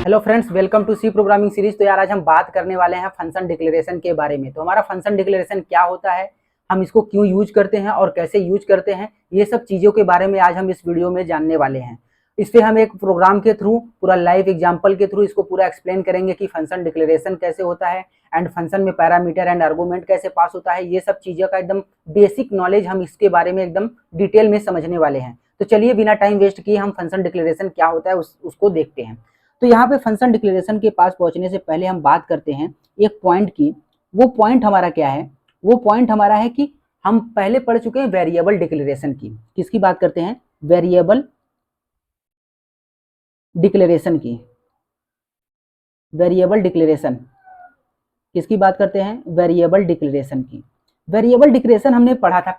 Hello friends, welcome to C programming series. तो यार आज हम बात करने वाले हैं फंक्शन डिक्लेरेशन के बारे में। तो हमारा फंक्शन डिक्लेरेशन क्या होता है, हम इसको क्यों यूज करते हैं और कैसे यूज करते हैं, ये सब चीज़ों के बारे में आज हम इस वीडियो में जानने वाले हैं। इस पर हम एक प्रोग्राम के थ्रू, पूरा लाइव एग्जाम्पल के थ्रू इसको पूरा एक्सप्लेन करेंगे कि फंक्शन डिक्लेरेशन कैसे होता है एंड फंक्शन में पैरामीटर एंड आर्गूमेंट कैसे पास होता है। ये सब चीज़ों का एकदम बेसिक नॉलेज हम इसके बारे में एकदम डिटेल में समझने वाले हैं। तो चलिए बिना टाइम वेस्ट किए हम फंक्शन डिक्लेरेशन क्या होता है उसको देखते हैं। तो यहाँ पे फंक्शन डिक्लेरेशन के पास पहुंचने से पहले हम बात करते हैं एक पॉइंट की। वो पॉइंट हमारा क्या है? वो पॉइंट हमारा है कि हम पहले पढ़ चुके हैं वेरिएबल डिक्लेरेशन की। किसकी बात करते हैं? वेरिएबल डिक्लेरेशन की। वेरिएबल डिक्लेरेशन किसकी बात करते हैं? वेरिएबल डिक्लेरेशन की। वेरिएबल डिक्लेरेशन हमने पढ़ा था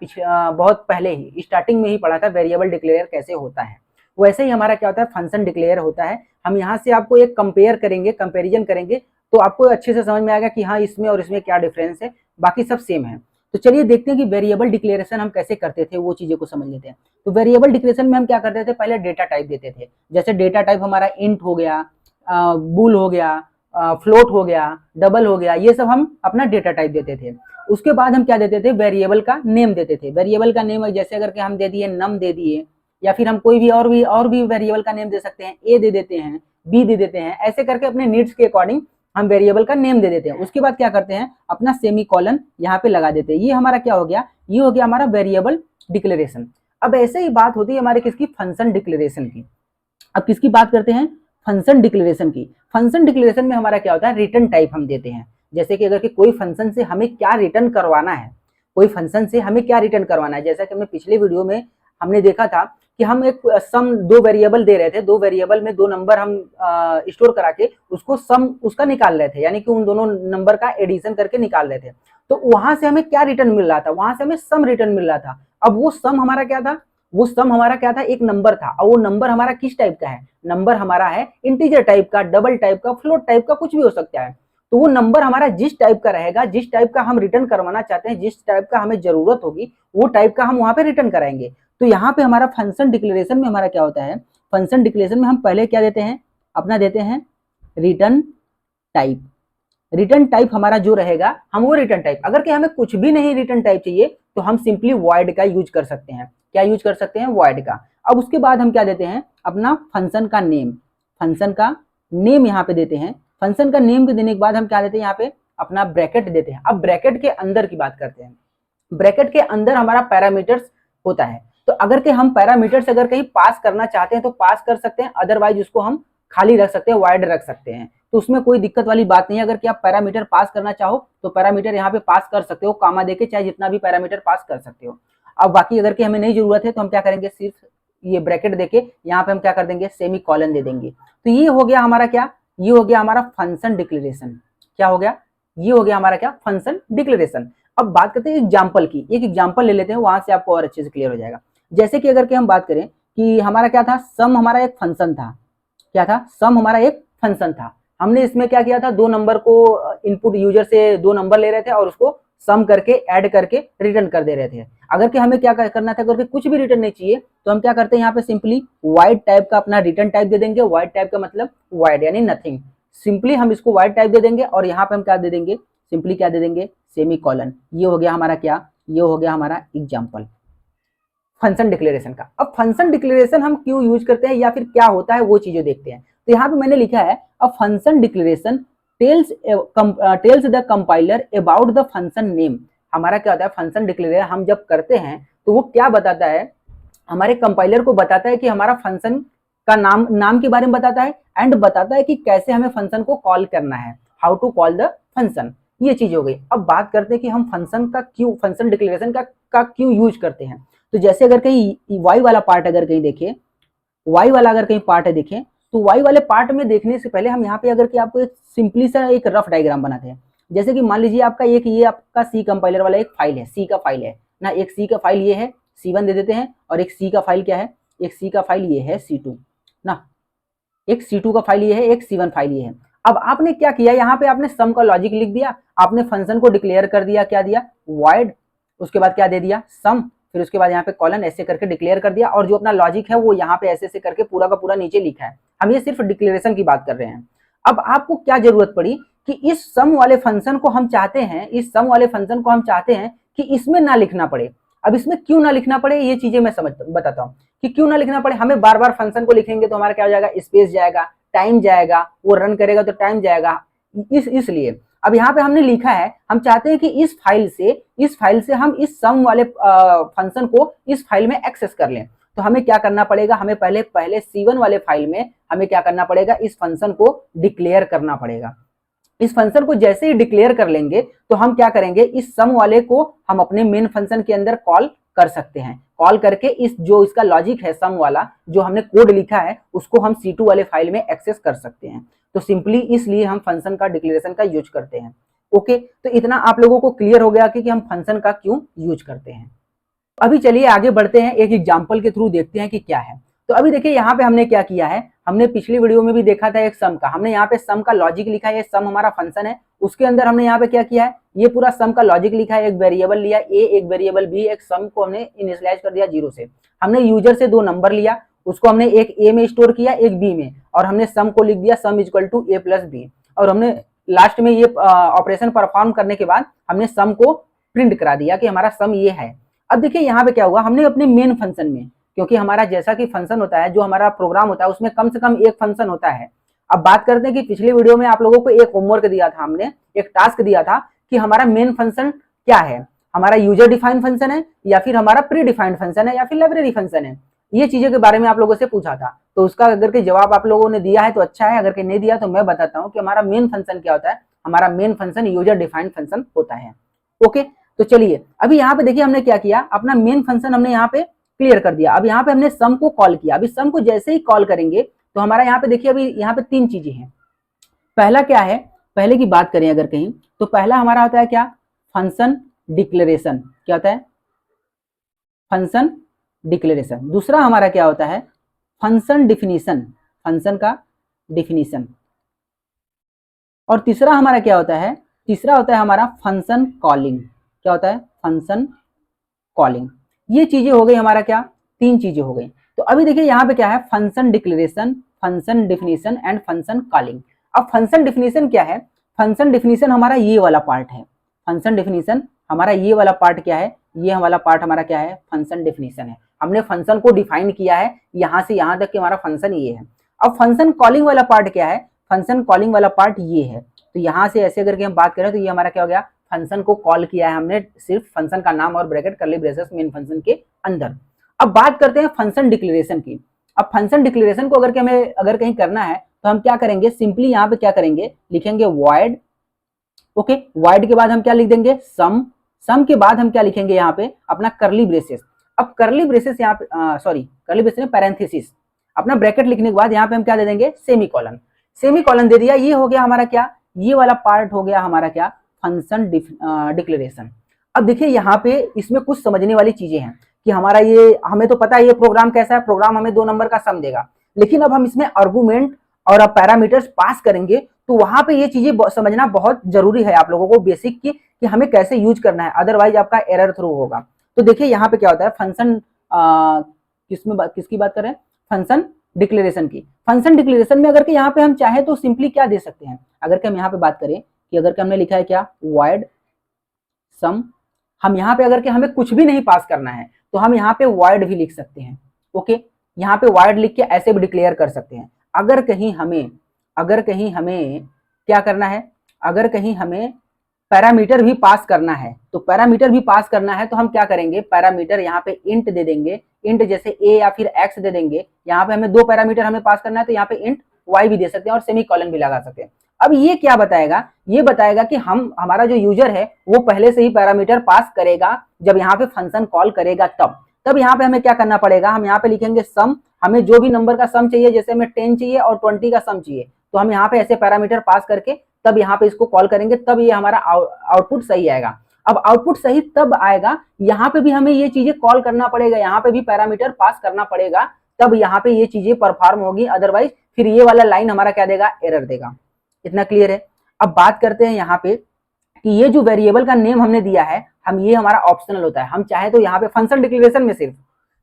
बहुत पहले ही, स्टार्टिंग में ही पढ़ा था वेरिएबल डिक्लेयर कैसे होता है। वैसे ही हमारा क्या होता है, फंक्शन डिक्लेयर होता है। हम यहाँ से आपको एक कंपेयर करेंगे, कंपैरिजन करेंगे, तो आपको अच्छे से समझ में आएगा कि हाँ इसमें और इसमें क्या डिफरेंस है, बाकी सब सेम है। तो चलिए देखते हैं कि वेरिएबल डिक्लेरेशन हम कैसे करते थे, वो चीज़ों को समझ लेते हैं। तो वेरिएबल डिक्लेरेशन में हम क्या करते थे, पहले डेटा टाइप देते थे। जैसे डेटा टाइप हमारा इंट हो गया, बूल हो गया, फ्लोट हो गया, डबल हो गया, ये सब हम अपना डेटा टाइप देते थे। उसके बाद हम क्या देते थे, वेरिएबल का नेम देते थे। वेरिएबल का नेम जैसे अगर के हम दे दिए नम दे दिए, या फिर हम कोई भी और भी वेरिएबल का नेम दे सकते हैं। ए दे देते हैं, बी दे देते हैं, ऐसे करके अपने नीड्स के अकॉर्डिंग हम वेरिएबल का नेम दे देते हैं। उसके बाद क्या करते हैं, अपना सेमी कॉलन यहाँ पे लगा देते हैं। ये हमारा क्या हो गया, ये हो गया हमारा वेरिएबल डिक्लेरेशन। अब ऐसे ही बात होती है हमारे किसकी, फंक्शन डिक्लेरेशन की। अब किसकी बात करते हैं, फंक्शन डिक्लेरेशन की। फंक्शन डिक्लेरेशन में हमारा क्या होता है, रिटर्न टाइप हम देते हैं। जैसे कि अगर कि कोई फंक्शन से हमें क्या रिटर्न करवाना है, कोई फंक्शन से हमें क्या रिटर्न करवाना है। जैसा कि हमने पिछले वीडियो में हमने देखा था कि हम एक सम, दो वेरिएबल दे रहे थे, दो वेरिएबल में दो नंबर हम स्टोर करा के उसको सम उसका निकाल रहे थे, यानी कि उन दोनों नंबर का एडिशन करके निकाल रहे थे। तो वहां से हमें क्या रिटर्न मिल रहा था, वहां से हमें सम रिटर्न मिल रहा था। अब वो सम हमारा क्या था, वो सम हमारा क्या था, एक नंबर था। और वो नंबर हमारा किस टाइप का है, नंबर हमारा है इंटीजर टाइप का, डबल टाइप का, फ्लोट टाइप का, कुछ भी हो सकता है। तो वो नंबर हमारा जिस टाइप का रहेगा, जिस टाइप का हम रिटर्न करवाना चाहते हैं, जिस टाइप का हमें जरूरत होगी, वो टाइप का हम वहां पे रिटर्न कराएंगे। तो यहाँ पे हमारा फंक्शन डिक्लेरेशन में हमारा क्या होता है, फंक्शन डिक्लेरेशन में हम पहले क्या देते हैं, अपना देते हैं रिटर्न टाइप। रिटर्न टाइप हमारा जो रहेगा, हम वो रिटर्न टाइप, अगर कि हमें कुछ भी नहीं रिटर्न टाइप चाहिए तो हम सिंपली वॉइड का यूज कर सकते हैं। क्या यूज कर सकते हैं, वॉइड का। अब उसके बाद हम क्या देते हैं, अपना फंक्शन का नेम। फंक्शन का नेम यहाँ पे देते हैं। फंक्शन का नेम के देने के बाद हम क्या देते हैं, यहाँ पे अपना ब्रैकेट देते हैं। अब ब्रैकेट के अंदर की बात करते हैं। ब्रैकेट के अंदर हमारा पैरामीटर्स होता है। तो अगर के हम पैरामीटर्स अगर कहीं पास करना चाहते हैं तो पास कर सकते हैं, अदरवाइज उसको हम खाली रख सकते हैं, वाइड रख सकते हैं। तो उसमें कोई दिक्कत वाली बात नहीं है। अगर कि आप पैरामीटर पास करना चाहो तो पैरामीटर यहाँ पे पास कर सकते हो, कामा देके, चाहे जितना भी पैरामीटर पास कर सकते हो। अब बाकी अगर कि हमें नहीं जरूरत है तो हम क्या करेंगे, सिर्फ ये ब्रैकेट देके यहाँ पे हम क्या कर देंगे, सेमी कॉलन दे देंगे। तो ये हो गया हमारा क्या, ये हो गया हमारा फंक्शन डिक्लेरेशन। क्या हो गया, ये हो गया हमारा क्या, फंक्शन डिक्लेरेशन। अब बात करते हैं एग्जाम्पल की। एक एग्जाम्पल ले लेते हैं, वहां से आपको और अच्छे से क्लियर हो जाएगा। जैसे कि अगर कि हम बात करें कि हमारा क्या था, सम हमारा एक फंक्शन था। क्या था, सम हमारा एक फंक्शन था। हमने इसमें क्या किया था, दो नंबर को इनपुट, यूजर से दो नंबर ले रहे थे और उसको सम करके ऐड करके रिटर्न कर दे रहे थे। अगर कि हमें क्या करना था, अगर कुछ भी रिटर्न नहीं चाहिए तो हम क्या करते हैं, यहाँ पे सिंपली वाइड टाइप का अपना रिटर्न टाइप दे देंगे। वाइड टाइप का मतलब वाइड यानी नथिंग, सिंपली हम इसको वाइड टाइप दे देंगे और यहाँ पे हम क्या दे देंगे, सिंपली क्या दे देंगे, सेमी कॉलन। ये हो गया हमारा क्या, ये हो गया हमारा एग्जाम्पल फंक्शन डिक्लेरेशन का। अब फंक्शन डिक्लेरेशन हम क्यों यूज करते हैं या फिर क्या होता है, वो चीजें देखते हैं। तो यहाँ पे मैंने लिखा है, a function declaration tells the compiler about the function name. हमारा क्या होता है, फंक्शन डिक्लेरेशन हम जब करते हैं तो वो क्या बताता है, हमारे कंपाइलर को बताता है कि हमारा फंक्शन का नाम के बारे में बताता है, एंड बताता है कि कैसे हमें फंक्शन को कॉल करना है, how to call the function. ये चीज हो गई। अब बात करते हैं कि हम फंक्शन का क्यों, फंक्शन डिक्लेरेशन का क्यों यूज करते हैं। तो जैसे अगर कहीं वाई वाला पार्ट अगर कहीं देखें, वाई वाला अगर कहीं पार्ट है देखें, तो वाई वाले पार्ट में देखने से पहले हम यहाँ पे अगर कि आपको एक सिंपली सा एक रफ डायग्राम बनाते हैं। जैसे कि मान लीजिए आपका एक, ये आपका सी कंपाइलर वाला एक फाइल है, सी का फाइल है ना, एक सी का फाइल ये है, C1 दे देते हैं, और एक सी का फाइल क्या है, एक सी का फाइल ये है C2 ना, एक C2 का फाइल ये है, एक C1 फाइल ये है। अब आपने क्या किया, यहाँ पे आपने सम का लॉजिक लिख दिया, आपने फंक्शन को डिक्लेयर कर दिया, क्या दिया, वॉइड, उसके बाद क्या दे दिया, सम, फिर उसके बाद यहाँ पे कॉलन ऐसे करके डिक्लेयर कर दिया, और जो अपना लॉजिक है वो यहाँ पे ऐसे ऐसे करके पूरा का पूरा नीचे लिखा है। हम ये सिर्फ डिक्लेरेशन की बात कर रहे हैं। अब आपको क्या जरूरत पड़ी कि इस सम वाले फंक्शन को हम चाहते हैं, इस सम वाले फंक्शन को हम चाहते हैं कि इसमें ना लिखना पड़े। अब इसमें क्यों ना लिखना पड़े ये चीजें मैं बताता हूँ कि क्यों ना लिखना पड़े। हमें बार बार फंक्शन को लिखेंगे तो हमारा क्या हो जाएगा, स्पेस जाएगा, टाइम जाएगा, वो रन करेगा तो टाइम जाएगा, इसलिए अब यहाँ पे हमने लिखा है, हम चाहते हैं कि इस फाइल से हम इस सम वाले फंक्शन को इस फाइल में एक्सेस कर लें। तो हमें क्या करना पड़ेगा, हमें पहले C1 वाले फाइल में हमें क्या करना पड़ेगा, इस फंक्शन को डिक्लेयर करना पड़ेगा। इस फंक्शन को जैसे ही डिक्लेयर कर लेंगे तो हम क्या करेंगे, इस सम वाले को हम अपने मेन फंक्शन के अंदर कॉल कर सकते हैं। कॉल करके इस जो इसका लॉजिक है सम वाला, जो हमने कोड लिखा है, उसको हम C2 वाले फाइल में एक्सेस कर सकते हैं। तो सिंपली इसलिए हम फंक्शन का डिक्लेरेशन का यूज करते हैं। ओके, तो इतना आप लोगों को क्लियर हो गया कि हम फंक्शन का क्यों यूज करते हैं। अभी चलिए आगे बढ़ते हैं, एक एग्जांपल के थ्रू देखते हैं कि क्या है। तो अभी देखिए यहाँ पे हमने क्या किया है, हमने पिछली वीडियो में भी देखा था एक सम का, हमने यहाँ पे सम का लॉजिक लिखा है, ये सम हमारा फंक्शन है, उसके अंदर हमने यहाँ पे क्या किया है, ये पूरा सम का लॉजिक लिखा है, एक वेरिएबल लिया ए, एक वेरिएबल बी, एक सम को हमने इनिशियलाइज कर दिया 0 से, हमने यूजर से 2 नंबर लिया, उसको हमने एक ए में स्टोर किया, एक बी में, और हमने सम को लिख दिया sum equal to A plus B, और हमने लास्ट में ये ऑपरेशन परफॉर्म करने के बाद हमने सम को प्रिंट करा दिया कि हमारा सम ये है। अब देखिए यहाँ पे क्या हुआ, हमने अपने मेन फंक्शन में, क्योंकि हमारा जैसा कि फंक्शन होता है, जो हमारा प्रोग्राम होता है उसमें कम से कम एक फंक्शन होता है। अब बात करते हैं कि पिछली वीडियो में आप लोगों को एक होमवर्क दिया था, हमने एक टास्क दिया था कि हमारा मेन फंक्शन क्या है, हमारा यूजर डिफाइंड फंक्शन है या फिर हमारा प्री डिफाइंड फंक्शन है या फिर लाइब्रेरी फंक्शन है। ये चीजों के बारे में आप लोगों से पूछा था, तो उसका अगर के जवाब आप लोगों ने दिया है तो अच्छा है, अगर के नहीं दिया तो मैं बताता हूँ कि हमारा मेन फंक्शन क्या होता है। हमारा main function user defined function होता है। ओके, तो चलिए अभी यहाँ पे देखिए हमने क्या किया, अपना मेन फंक्शन हमने यहाँ पे क्लियर कर दिया। अब यहाँ पे हमने सम को कॉल किया, अभी सम को जैसे ही कॉल करेंगे तो हमारा यहाँ पे देखिए अभी यहाँ पे 3 चीजें हैं। पहला क्या है, पहले की बात करें अगर कहीं तो पहला हमारा होता है क्या, फंक्शन डिक्लेरेशन। क्या होता है, फंक्शन डिक्लेरेशन। दूसरा हमारा क्या होता है, फंक्शन डिफिनीशन, फंक्शन का डिफिनीशन। और तीसरा हमारा क्या होता है, तीसरा होता है हमारा फंक्शन कॉलिंग। क्या होता है, फंक्शन कॉलिंग। ये चीजें हो गई हमारा क्या, 3 चीजें हो गई। तो अभी देखिए यहाँ पे क्या है, function declaration, function definition and function calling. अब फंक्शन डिफिनीशन क्या है, फंक्शन डिफिनीशन हमारा ये वाला पार्ट है, फंक्शन डिफिनीशन हमारा ये वाला पार्ट क्या है, ये वाला पार्ट हमारा क्या है, फंक्शन डिफिनीशन है। हमने फंक्शन को डिफाइन किया है यहाँ से यहाँ तक कि हमारा फंक्शन ये है। अब फंक्शन कॉलिंग वाला पार्ट क्या है, फंक्शन कॉलिंग वाला पार्ट ये है। तो यहाँ से ऐसे करके हम बात करें तो ये हमारा क्या हो गया, फंक्शन को कॉल किया है हमने, सिर्फ फंक्शन का नाम और bracket curly braces main function के अंदर। अब बात करते हैं फंक्शन डिक्लेरेशन की। अब फंक्शन डिक्लेरेशन को अगर कहीं करना है तो हम क्या करेंगे, सिंपली यहाँ पे क्या करेंगे, लिखेंगे void। ओके, void के बाद हम क्या लिख देंगे, सम। सम के बाद हम क्या लिखेंगे यहाँ पे, अपना कर्ली ब्रेसेस। अब कर्ली ब्रेसेस यहाँ पे सॉरी कर्ली ब्रेसेस में पैरेंथेसिस, अपना ब्रैकेट लिखने के बाद यहाँ पे हम क्या दे देंगे, सेमीकोलन। सेमीकोलन दे दिया, ये हो गया हमारा क्या, ये वाला पार्ट हो गया हमारा क्या, फंक्शन डिक्लेरेशन। अब देखिए यहाँ पे इसमें कुछ समझने वाली चीजें हैं कि हमारा ये, हमें तो पता है ये प्रोग्राम कैसा है, प्रोग्राम हमें 2 नंबर का सम देगा, लेकिन अब हम इसमें आर्गुमेंट और पैरामीटर्स पास करेंगे तो वहां पे ये चीजें समझना बहुत जरूरी है आप लोगों को, बेसिक की, कि हमें कैसे यूज करना है, अदरवाइज आपका एरर थ्रू होगा। तो देखिए यहाँ पे क्या होता है, फंक्शन किसकी बात कर रहे हैं, फंक्शन डिक्लेरेशन की। फंक्शन डिक्लेरेशन में अगर कि यहाँ पे हम चाहे तो सिंपली क्या दे सकते हैं, अगर कि हम यहाँ पे बात करें कि अगर कि हमने लिखा है क्या, void सम, हम यहाँ पे अगर कि हमें कुछ भी नहीं पास करना है तो हम यहाँ पे void भी लिख सकते हैं। ओके, यहाँ पे void लिख के ऐसे भी डिक्लेयर कर सकते हैं। अगर कहीं हमें क्या करना है, अगर कहीं हमें पैरामीटर भी पास करना है, तो पैरामीटर भी पास करना है तो हम क्या करेंगे, पैरामीटर यहाँ पे इंट दे देंगे, इंट जैसे a या फिर x दे देंगे। यहाँ पे हमें 2 पैरामीटर हमें पास करना है तो यहाँ पे इंट y भी दे सकते हैं और सेमीकोलन भी लगा सकते हैं। अब ये क्या बताएगा, ये बताएगा कि हमारा जो यूजर है वो पहले से ही पैरामीटर पास करेगा, जब यहाँ पे फंक्शन कॉल करेगा तब यहाँ पे हमें क्या करना पड़ेगा, हम यहाँ पे लिखेंगे सम। हमें जो भी नंबर का सम चाहिए, जैसे हमें 10 चाहिए और 20 का सम चाहिए, तो हम यहाँ पे ऐसे पैरामीटर पास करके तब यहाँ पे इसको कॉल करेंगे, तब ये हमारा आउटपुट सही आएगा। अब आउटपुट सही तब आएगा, यहाँ पे भी हमें ये चीजें कॉल करना पड़ेगा, यहाँ पे भी पैरामीटर पास करना पड़ेगा, तब यहाँ पे ये चीजें परफॉर्म होगी, अदरवाइज फिर ये वाला लाइन हमारा क्या देगा, एरर देगा। इतना क्लियर है। अब बात करते हैं यहाँ पे कि ये जो वेरिएबल का नेम हमने दिया है, हम ये हमारा ऑप्शनल होता है। हम चाहे तो यहाँ पे फंक्शन डिक्लेरेशन में सिर्फ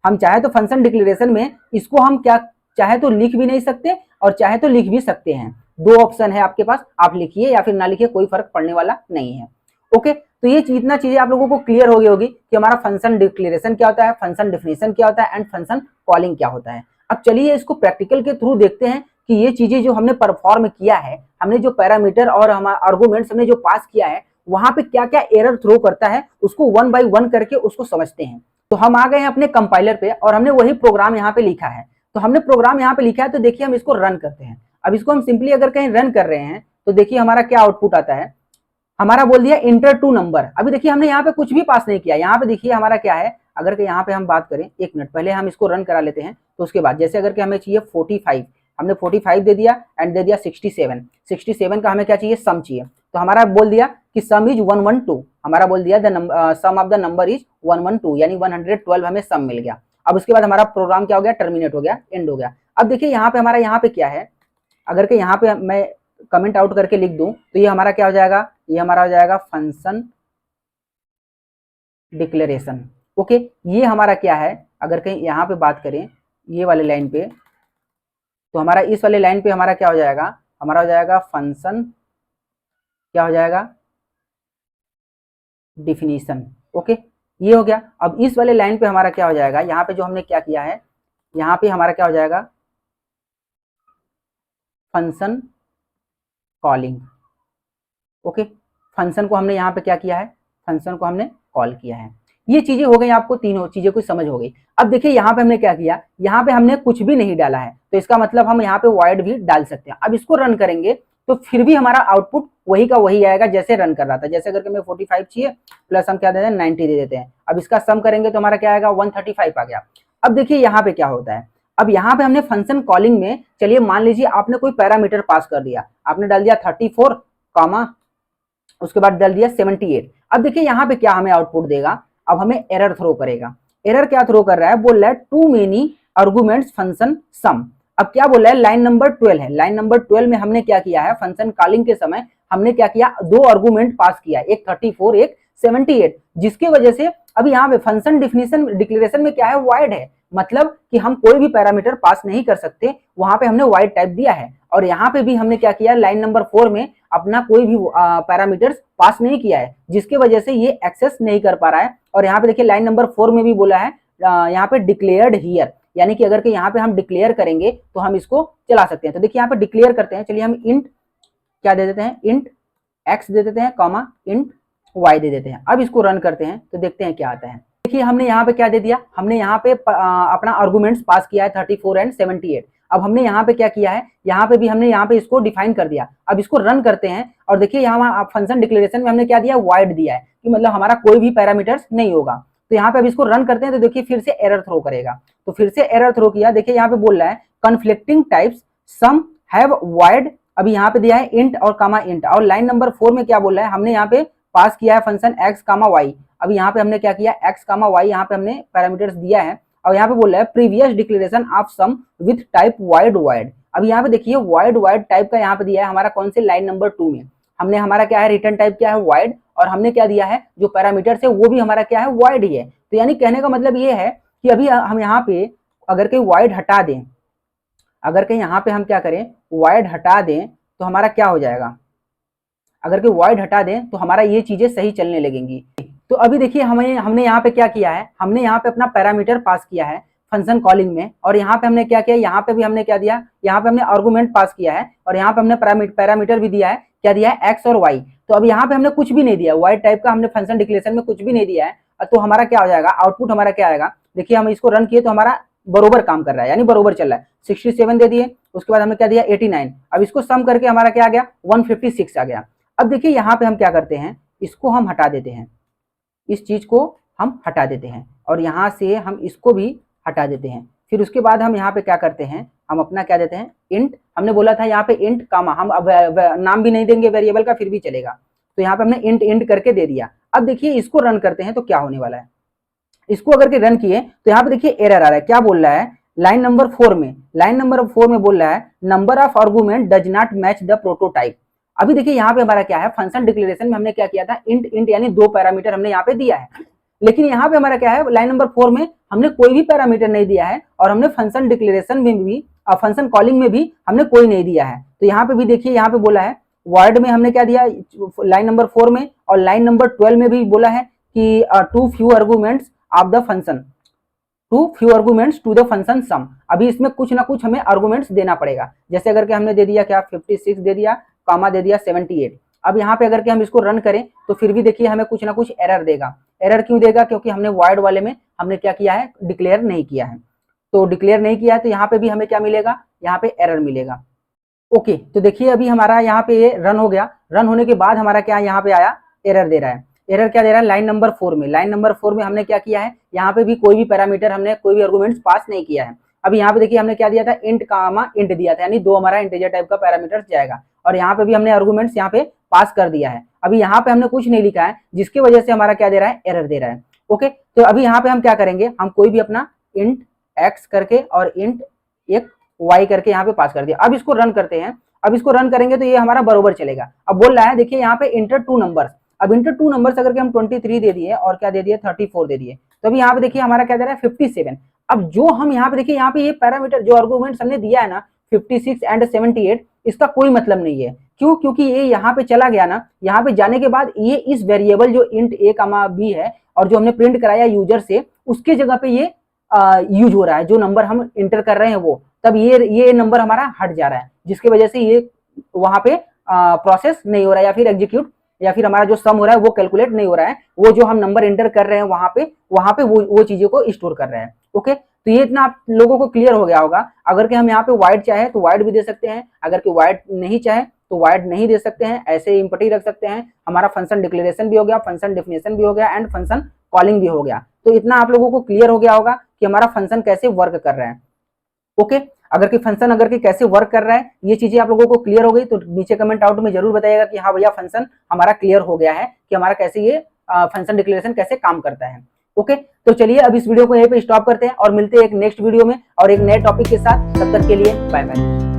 हम चाहे तो फंक्शन डिक्लेरेशन में इसको हम क्या चाहे तो लिख भी नहीं सकते और चाहे तो लिख भी सकते हैं। दो ऑप्शन है आपके पास, आप लिखिए या फिर ना लिखिए, कोई फर्क पड़ने वाला नहीं है। ओके, तो ये इतना चीजें आप लोगों को क्लियर हो गई होगी कि हमारा फंक्शन डिक्लेरेशन क्या होता है, फंक्शन डिफिनेशन क्या होता है एंड फंक्शन कॉलिंग क्या होता है। अब चलिए इसको प्रैक्टिकल के थ्रू देखते हैं कि ये चीजें जो हमने परफॉर्म किया है, हमने जो पैरामीटर और हमारा आर्गुमेंट्स हमने जो पास किया है, वहां पे क्या क्या एरर थ्रो करता है, उसको वन बाय वन करके उसको समझते हैं। तो हम आ गए हैं अपने कंपाइलर पे और हमने वही प्रोग्राम यहाँ पे लिखा है। तो हमने प्रोग्राम यहाँ पे लिखा है, तो देखिए हम इसको रन करते हैं। अब इसको हम सिंपली अगर कहीं रन कर रहे हैं तो देखिए हमारा क्या आउटपुट आता है। हमारा बोल दिया इंटर टू नंबर। अभी देखिए हमने यहाँ पे कुछ भी पास नहीं किया। यहाँ पे देखिए हमारा क्या है, अगर कि यहाँ पे हम बात करें, एक मिनट पहले हम इसको रन करा लेते हैं। तो उसके बाद जैसे अगर कि हमें चाहिए 45, हमने 45 दे दिया एंड दे दिया 67 का हमें क्या चाहिए, सम चाहिए। तो हमारा बोल दिया कि सम इज 112, हमारा बोल दिया सम ऑफ द नंबर इज 112, यानी 112 हमें सम मिल गया। अब उसके बाद हमारा प्रोग्राम क्या हो गया, टर्मिनेट हो गया, एंड हो गया। अब देखिए यहाँ पे हमारा यहाँ पे क्या है, अगर कि यहाँ पे मैं कमेंट आउट करके लिख दूं तो ये हमारा क्या हो जाएगा, ये हमारा हो जाएगा फंक्शन डिक्लेरेशन। ओके, ये हमारा क्या है, अगर कहीं यहाँ पे बात करें ये वाले लाइन पे, तो हमारा इस वाले लाइन पे हमारा क्या हो जाएगा, हमारा हो जाएगा फंक्शन क्या हो जाएगा, डिफिनीशन। ओके, ये हो गया। अब इस वाले लाइन पे हमारा क्या हो जाएगा, यहाँ पे जो हमने क्या किया है, यहाँ पे हमारा क्या हो जाएगा, फंक्शन कॉलिंग। ओके, फंक्शन को हमने यहाँ पे क्या किया है, फंक्शन को हमने कॉल किया है। ये चीजें हो गई, आपको तीनों चीजें कुछ समझ हो गई। अब देखिए यहाँ पे हमने क्या किया, यहाँ पे हमने कुछ भी नहीं डाला है, तो इसका मतलब हम यहाँ पे वॉइड भी डाल सकते हैं। अब इसको रन करेंगे तो फिर भी हमारा आउटपुट वही का वही आएगा जैसे रन कर रहा था। जैसे अगर हमें 45 चाहिए प्लस हम क्या देते हैं, 90 दे देते हैं। अब इसका सम करेंगे तो हमारा क्या आएगा, 135 आ गया। अब देखिए यहाँ पे क्या होता है, अब यहाँ पे हमने फंक्शन कॉलिंग में, चलिए मान लीजिए आपने कोई पैरामीटर पास कर दिया, आपने डाल दिया 34 कॉमा, उसके बाद डाल दिया 78। अब देखिए यहाँ पे क्या हमें आउटपुट देगा, अब हमें एरर थ्रो करेगा। एरर क्या थ्रो कर रहा है, बोल रहा है टू मेनी आर्गुमेंट्स फंक्शन सम। अब क्या बोल रहा है, लाइन नंबर 12 है, लाइन नंबर 12 में हमने क्या किया है, फंक्शन कॉलिंग के समय हमने क्या किया, दो आर्गुमेंट पास किया, एक 34 एक 78, जिसकी वजह से अभी यहाँ पे फंक्शन डिफिनेशन डिक्लेरेशन में क्या है, वॉइड है, मतलब कि हम कोई भी पैरामीटर पास नहीं कर सकते, वहां पे हमने वॉइड टाइप दिया है। और यहाँ पे भी हमने क्या किया, लाइन नंबर 4 में अपना कोई भी पैरामीटर्स पास नहीं किया है, जिसकी वजह से ये एक्सेस नहीं कर पा रहा है। और यहाँ पे देखिए लाइन नंबर 4 में भी बोला है यहाँ पे डिक्लेयर्ड हियर, यानी कि अगर कि यहाँ पे हम डिक्लेयर करेंगे तो हम इसको चला सकते हैं। तो देखिए यहाँ पे डिक्लेयर करते हैं, चलिए हम इंट क्या दे देते हैं, इंट एक्स दे देते हैं कॉमा इंट वाई दे देते हैं। अब इसको रन करते हैं तो देखते हैं क्या आता है। देखिए हमने यहाँ पे क्या दे दिया, हमने यहाँ पे अपना आर्गुमेंट्स पास किया है 34 एंड 78। अब हमने यहाँ पे क्या किया है, यहाँ पे भी हमने यहाँ पे इसको डिफाइन कर दिया। अब इसको रन करते हैं और देखिए यहाँ फंक्शन डिक्लेरेशन में हमने क्या दिया, वॉइड दिया है, कि मतलब हमारा कोई भी पैरामीटर्स नहीं होगा। तो यहाँ पे अब इसको रन करते हैं तो देखिए फिर से एरर थ्रो करेगा। तो फिर से एरर थ्रो किया, देखिए यहाँ पे बोल रहा है conflicting types sum have void, अभी यहाँ पे दिया है इंट और कामा इंट। और लाइन नंबर 4 में क्या बोल रहा है, हमने यहाँ पे पास किया है फंक्शन एक्स कामा वाई। अभी यहाँ पे हमने क्या किया, एक्स कामा वाई यहाँ पे हमने पैरामीटर्स दिया है। और यहाँ पे बोल रहा है previous declaration of sum with type void void. अभी यहाँ पे देखिए वाइड वाइड टाइप का यहाँ पे दिया है हमारा, कौन से, लाइन नंबर 2 में हमने, हमारा क्या है, रिटर्न टाइप क्या है, वाइड, और हमने क्या दिया है, जो पैरामीटर्स है वो भी हमारा क्या है, वाइड ही है। तो यानी कहने का मतलब ये है कि अभी हम यहाँ पे अगर कहीं वाइड हटा दें, अगर कहीं यहाँ पे हम क्या करें, वाइड हटा दें तो हमारा क्या हो जाएगा, अगर कि वाइड हटा दें तो हमारा ये चीजें सही चलने लगेंगी। तो अभी देखिए हमने यहाँ पे क्या किया है, हमने यहाँ पे अपना पैरामीटर पास किया है फंक्शन कॉलिंग में, और यहाँ पे हमने क्या किया, यहाँ पे भी हमने क्या दिया, यहाँ पे हमने आर्गुमेंट पास किया है, और यहाँ पे हमने पैरामीटर भी दिया है, क्या दिया है, एक्स और वाई। तो अब यहाँ पे हमने कुछ भी नहीं दिया, वाइड टाइप का हमने फंक्शन डिक्लेरेशन में कुछ भी नहीं दिया है। तो हमारा क्या हो जाएगा, आउटपुट हमारा क्या आएगा, देखिए हम इसको रन किए तो हमारा बरोबर काम कर रहा है, यानी बरोबर चल रहा है। 67 दे दिए, उसके बाद हमने क्या दिया, 89। अब इसको सम करके हमारा क्या आ गया, 156 आ गया। अब देखिए यहाँ पे हम क्या करते हैं, इसको हम हटा देते हैं, इस चीज को हम हटा देते हैं, और यहाँ से हम इसको भी हटा देते हैं। फिर उसके बाद हम यहाँ पे क्या करते हैं, हम अपना क्या देते हैं, इंट, हमने बोला था यहाँ पे इंट कामा, हम अब नाम भी नहीं देंगे वेरिएबल का, फिर भी चलेगा। तो यहाँ पे हमने इंट इंट करके दे दिया। अब देखिए इसको रन करते हैं तो क्या होने वाला है, इसको अगर के रन किए तो यहाँ पे देखिए एरर आ रहा है। क्या बोल रहा है, लाइन नंबर 4 में, लाइन नंबर 4 में बोल रहा है number of argument does not match the prototype. अभी देखिए यहाँ पे हमारा क्या है, फंक्शन डिक्लेरेशन में हमने क्या किया था, इंट इंट यानी दो पैरामीटर हमने यहाँ पे दिया है, लेकिन यहाँ पे हमारा क्या है, लाइन नंबर 4 में हमने कोई भी पैरामीटर नहीं दिया है, और हमने फंक्शन डिक्लेरेशन में भी फंक्शन कॉलिंग में भी हमने कोई नहीं दिया है। तो यहाँ पे भी देखिए, यहाँ पे बोला है वर्ड में हमने क्या दिया लाइन नंबर 4 में, और लाइन नंबर 12 में भी बोला है कि too few arguments of the function, too few arguments to the function sum. अभी इसमें कुछ ना कुछ हमें आर्गुमेंट्स देना पड़ेगा। जैसे अगर के हमने दे दिया क्या 56 दे दिया, कामा दे दिया 78। अब यहाँ पे अगर के हम इसको रन करें तो फिर भी देखिए हमें कुछ ना कुछ एरर देगा। एरर क्यों देगा? क्योंकि हमने वॉइड वाले में हमने क्या किया है, डिक्लेयर नहीं किया है। तो डिक्लेयर नहीं किया है तो यहाँ पे भी हमें क्या मिलेगा, यहाँ पे एरर मिलेगा। ओके, तो देखिए अभी हमारा यहाँ पे ये रन हो गया। रन होने के बाद हमारा क्या यहाँ पे आया, एरर दे रहा है। एरर क्या दे रहा है? लाइन नंबर 4 में। लाइन नंबर 4 में हमने क्या किया है, यहाँ पे भी कोई भी पैरामीटर हमने कोई भी आर्गुमेंट्स पास नहीं किया है। अभी यहाँ पे देखिए हमने क्या दिया था, इंट कामा इंट दिया था, यानी 2 हमारा इंटीजर टाइप का पैरामीटर जाएगा। और यहाँ पे भी हमने आर्गुमेंट्स यहाँ पे पास कर दिया है। अभी यहाँ पे हमने कुछ नहीं लिखा है, जिसकी वजह से हमारा क्या दे रहा है, एरर दे रहा है। ओके, तो अभी यहाँ पे हम क्या करेंगे, हम कोई भी अपना इंट एक्स करके और इंट एक वाई करके यहाँ पे पास कर दिया। अब इसको रन करते हैं। अब इसको रन करेंगे तो ये हमारा बरोबर चलेगा। अब बोल रहा है देखिए यहाँ पे इंटर 2 नंबर्स। अब इंटर 2 नंबर्स अगर के हम 23 दे दिए और क्या दे दिए 34 दे दिए, तो अभी यहाँ पे देखिए हमारा क्या दे रहा है 57। अब जो हम यहाँ पे देखिए, यहाँ पे ये पैरामीटर जो आर्गुमेंट्स हमने दिया है ना 56 एंड 78, इसका कोई मतलब नहीं है। क्यों? क्योंकि ये यहाँ पे चला गया ना, यहाँ पे जाने के बाद ये इस वेरिएबल जो इंट ए कामा बी है और जो हमने प्रिंट कराया यूजर से, उसके जगह पे ये यूज हो रहा है। जो नंबर हम इंटर कर रहे हैं वो, तब ये नंबर हमारा हट जा रहा है, जिसकी वजह से ये वहां पे प्रोसेस नहीं हो रहा है, या फिर एग्जीक्यूट, या फिर हमारा जो सम हो रहा है वो कैलकुलेट नहीं हो रहा है। वो जो हम नंबर एंटर कर रहे हैं वहां पे वो चीजों को स्टोर कर रहे हैं। ओके, तो ये इतना आप लोगों को क्लियर हो गया होगा। अगर कि हम यहाँ पे वाइड चाहे तो वाइड भी दे सकते हैं, अगर कि वाइड नहीं चाहे तो वाइड नहीं दे सकते हैं, ऐसे इम्पटी रख सकते हैं। हमारा फंक्शन डिक्लेरेशन भी हो गया, फंक्शन डेफिनेशन भी हो गया, एंड फंक्शन कॉलिंग भी हो गया। तो इतना आप लोगों को क्लियर हो गया होगा कि हमारा फंक्शन कैसे वर्क कर रहा है। ओके, अगर कि फंक्शन अगर कि कैसे वर्क कर रहा है, ये चीजें आप लोगों को क्लियर हो गई तो नीचे कमेंट आउट में जरूर बताइएगा कि हाँ भैया फंक्शन हमारा क्लियर हो गया है, कि हमारा कैसे ये फंक्शन डिक्लेरेशन कैसे काम करता है। ओके, तो चलिए अब इस वीडियो को यहीं पे स्टॉप करते हैं और मिलते हैं एक नेक्स्ट वीडियो में और एक नए टॉपिक के साथ। तब तक के लिए बाय बाय।